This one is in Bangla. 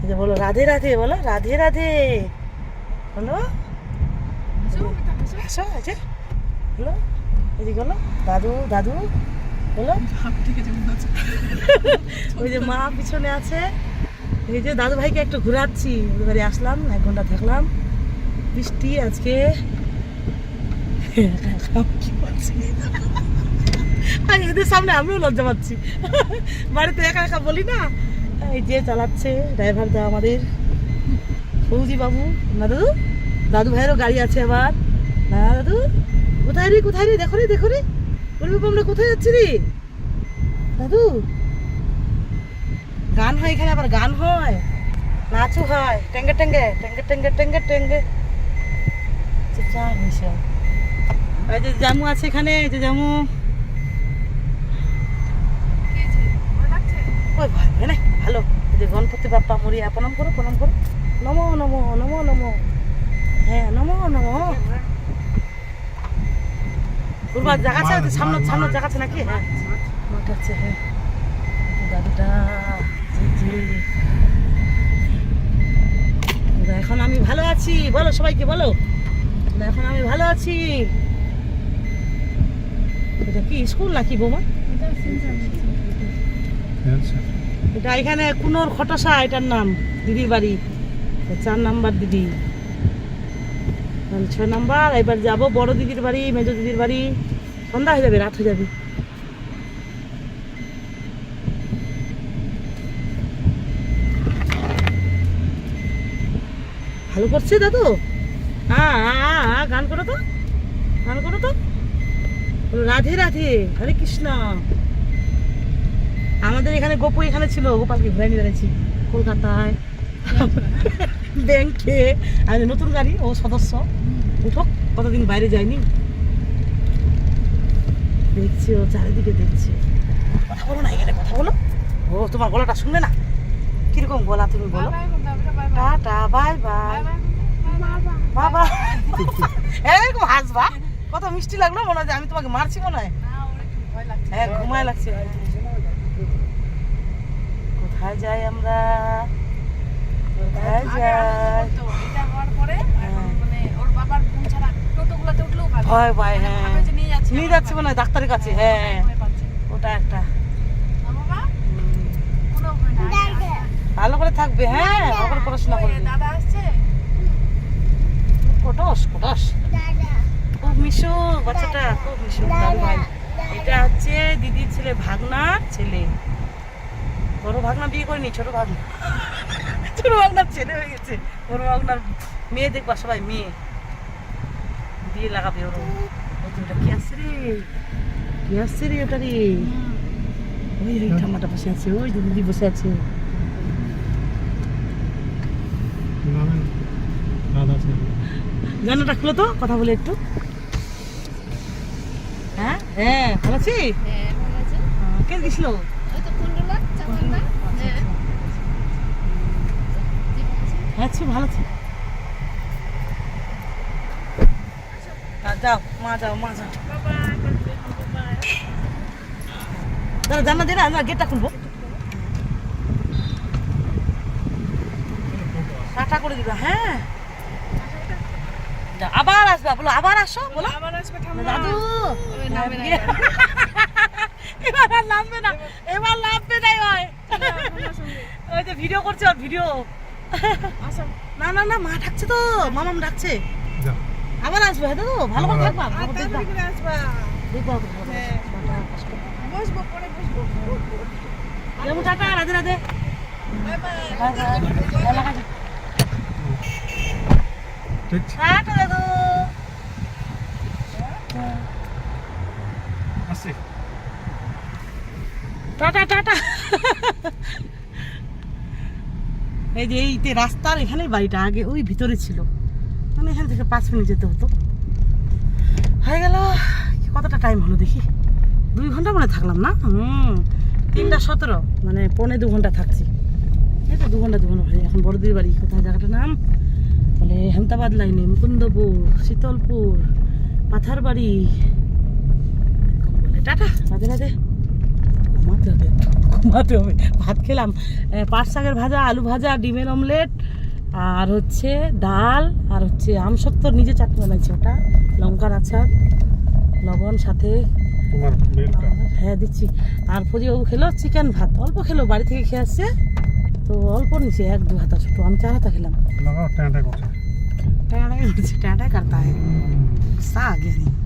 এই যে বলো রাধে রাধে, বলো রাধে রাধে, বলো হাসো, এই যে বলো, এদিকে বলো দাদু দাদু, বলো ওই যে মা পিছনে আছে। এই যে দাদু ভাইকে একটু ঘুরাচ্ছি, ওদের বাড়ি আসলাম, 1 ঘন্টা থাকলাম, বৃষ্টি আজকে। আর এদের সামনে আমিও লজ্জা পাচ্ছি, বাড়িতে একা একা বলি না। এই যে চালাচ্ছে ড্রাইভার দা আমাদের ফৌজি বাবু, না দাদু, দাদু ভাইয়েরও গাড়ি আছে আবার। না দাদু কোথায় রে, কোথায় রে, দেখো রে দেখো রে, বলবো আমরা কোথায় যাচ্ছি রে দাদু। গান হয় এখানে, আবার গান হয়, নাচও হয়, টেঙ্গে টেঙ্গে টেঙ্গে টেঙ্গে টেঙ্গে টেঙ্গে। এই যে জামু আছে এখানে, এই যে জামু, ওই ভয় ভয় নাই, ভালো। এই যে গণপতি বাপ্পা মরিয়া, প্রণাম করো প্রণাম করো, নমো নমো নমো নমো, হ্যাঁ নমো নমো। পূর্বার জায়গা আছে, সামনে সামনে জায়গা আছে নাকি? হ্যাঁ মাঠ আছে, হ্যাঁ দাদুটা। এখন আমি ভালো আছি, বলো সবাইকে বলো, এখন আমি ভালো আছি। এটা কি স্কুল নাকি বৌমা? এটা এখানে কুনোর খটসা, এটার নাম দিদির বাড়ি, 4 নাম্বার দিদি, 6 নাম্বার। এবার যাবো বড় দিদির বাড়ি, মেজো দিদির বাড়ি। সন্ধ্যা হয়ে যাবে, রাত হয়ে যাবে। ভালো করছে দাদু, হ্যাঁ হ্যাঁ গান করো তো, গান করো তো, রাধে রাধে হরে কৃষ্ণ। আমাদের এখানে গোপু এখানে ছিল, গোপালকে ঘুরে নিয়ে বেড়েছি কলকাতায়, ব্যাংকে। আর নতুন গাড়ি, ও সদস্য, উঠোক, কতদিন বাইরে যায়নি, দেখছি ও চারিদিকে দেখছি। কথা বলো না এখানে, কথা বলো। ও তোমার গলাটা শুনবে না, কিরকম গলা তুমি বলো। টাটা বাই বাই বাবা, এরকম হাসবা, কত মিষ্টি লাগলো, মনে হয় আমি তোমাকে মারছি মনে হয়। হ্যাঁ ঘুমায় লাগছে। কোথায় যাই আমরা, কোথায় যাই, ভয় ভয়, হ্যাঁ নিয়ে যাচ্ছে মনে হয় ডাক্তারের কাছে, হ্যাঁ ওটা একটা। ভালো করে থাকবে, হ্যাঁ ভালো করে পড়াশোনা করবে। কটস কটস, খুব মিশুক বাচ্চাটা, খুব মিশুক দাদু ভাই। এটা হচ্ছে দিদির ছেলে, ভাগনার ছেলে। বড় ভাগনা বিয়ে করেনি, ছোট ভাগনা, ছোট ভাগনার ছেলে হয়ে গেছে। বড় ভাগনার মেয়ে দেখবা সবাই, মেয়ে দিয়ে লাগাবে ওর। ওটা কি আসছে রে, কি আসছে রে ওটা রে, ওই ওই ঠাম্মাটা বসে আছে, ওই দিদি বসে আছে। জানাটা খুলো তো, কথা বলে একটু। হ্যাঁ হ্যাঁ ভালো আছি, কে গেছিল? আচ্ছা ভালো আছি। যাও মা, যাও মা, যাও। দাদা জানা দে না, গেটটা খুলবো, টাটা করে দিবা। হ্যাঁ আবার আসবা, বলো আবার আসো, বলো দাদু। এবার আর নামবে না, এবার নামবে নাই হয়। ওই যে ভিডিও করছে, ওর ভিডিও। না না না, মা ডাকছে তো, মামাম ডাকছে, আবার আসবে। হ্যাঁ দাদু ভালো করে থাকবা, দেখবা। টাটা, রাধে রাধে, টাটা দাদু। Tata tata. এই যে এইতে রাস্তার এখানে বাড়িটা, আগে ওই ভিতরে ছিল, মানে এখান থেকে 5 মিনিট যেতে হতো। হয়ে গেল কতটা টাইম হলো দেখি, 2 ঘন্টা মনে থাকলাম না। 3টা 17, মানে 1.25 ঘন্টা থাকছি। এই তো 2 ঘন্টা হয়ে। এখন বড়দির বাড়ি, কোথায় জায়গাটার নাম বলে, হেমতাবাদ লাইনে, মুকুন্দপুর, শীতলপুর, পাথার বাড়ি বলে। টাটা, রাধে রাধে। শুতে হবে, ঘুমাতে হবে। ভাত খেলাম, পাট শাকের ভাজা, আলু ভাজা, ডিমের অমলেট, আর হচ্ছে ডাল, আর হচ্ছে আমসত্ত্বর নিজে চাটনি বানাইছে, ওটা লঙ্কার আচার, লবণ সাথে। তোমার মেলটা হ্যাঁ দিচ্ছি। আর ফজিবাবু খেলো চিকেন ভাত, অল্প খেলো, বাড়ি থেকে খেয়ে আসছে তো অল্প নিচে, 1-2 হাতা ছোটো, আমি 4 হাতা খেলাম। লাগাও, ট্যাঁ ট্যাঁ করছে। টাটা করছে, টাটা করতা হ্যাঁ, सा आ गया नहीं।